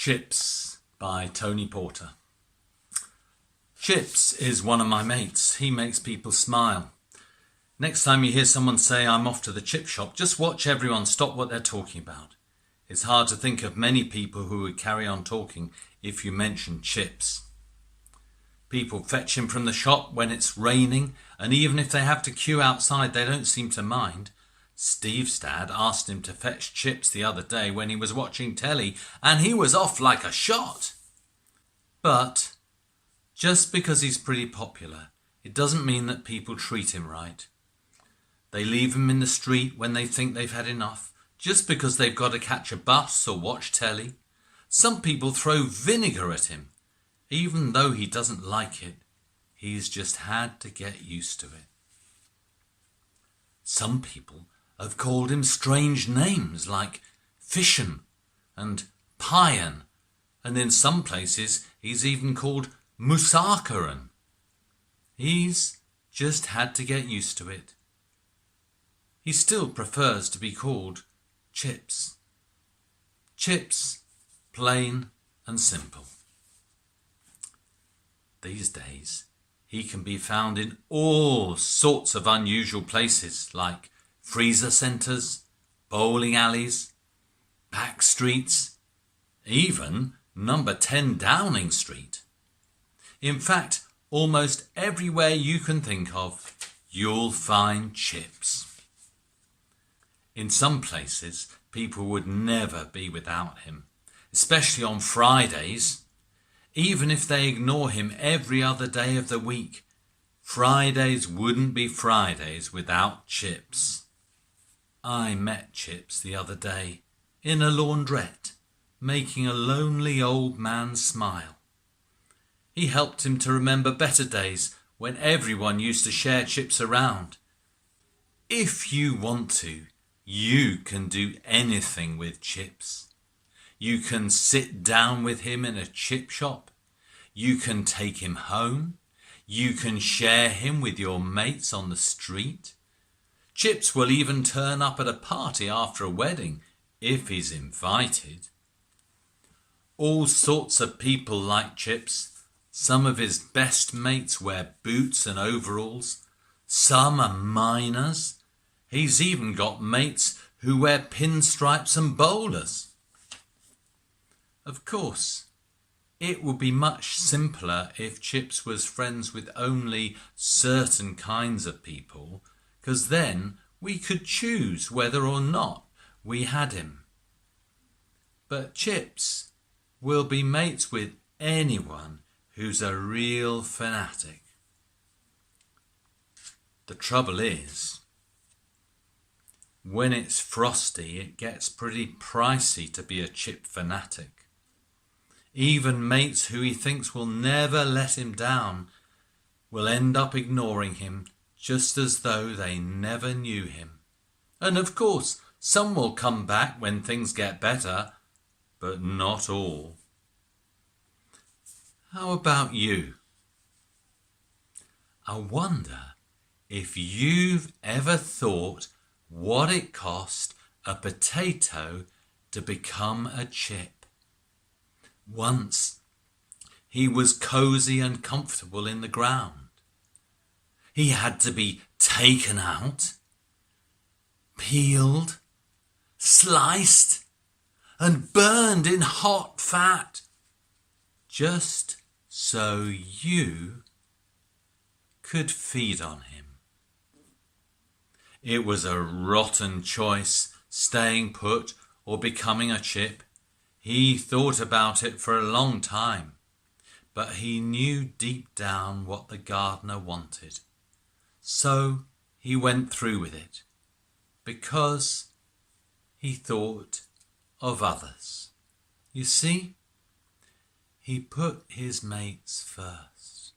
Chips by Tony Porter. Chips is one of my mates. He makes people smile. Next time you hear someone say, "I'm off to the chip shop," just watch everyone stop what they're talking about. It's hard to think of many people who would carry on talking if you mention chips. People fetch him from the shop when it's raining, and even if they have to queue outside, they don't seem to mind. Steve's dad asked him to fetch chips the other day when he was watching telly, and he was off like a shot. But just because he's pretty popular, it doesn't mean that people treat him right. They leave him in the street when they think they've had enough, just because they've got to catch a bus or watch telly. Some people throw vinegar at him. Even though he doesn't like it, he's just had to get used to it. Some people have called him strange names like Fishin and Payan, and in some places he's even called Musakaran. He's just had to get used to it. He still prefers to be called Chips. Chips, plain and simple. These days, he can be found in all sorts of unusual places like freezer centres, bowling alleys, back streets, even number 10 Downing Street. In fact, almost everywhere you can think of, you'll find Chips. In some places, people would never be without him, especially on Fridays. Even if they ignore him every other day of the week, Fridays wouldn't be Fridays without Chips. I met Chips the other day in a laundrette, making a lonely old man smile. He helped him to remember better days when everyone used to share chips around. If you want to, you can do anything with Chips. You can sit down with him in a chip shop. You can take him home. You can share him with your mates on the street. Chips will even turn up at a party after a wedding if he's invited. All sorts of people like Chips. Some of his best mates wear boots and overalls. Some are miners. He's even got mates who wear pinstripes and bowlers. Of course, it would be much simpler if Chips was friends with only certain kinds of people, because then we could choose whether or not we had him. But Chips will be mates with anyone who's a real fanatic. The trouble is, when it's frosty, it gets pretty pricey to be a chip fanatic. Even mates who he thinks will never let him down will end up ignoring him just as though they never knew him. And of course, some will come back when things get better, but not all. How about you? I wonder if you've ever thought what it cost a potato to become a chip. Once, he was cosy and comfortable in the ground. He had to be taken out, peeled, sliced, and burned in hot fat, just so you could feed on him. It was a rotten choice, staying put or becoming a chip. He thought about it for a long time, but he knew deep down what the gardener wanted. So he went through with it, because he thought of others. You see, he put his mates first.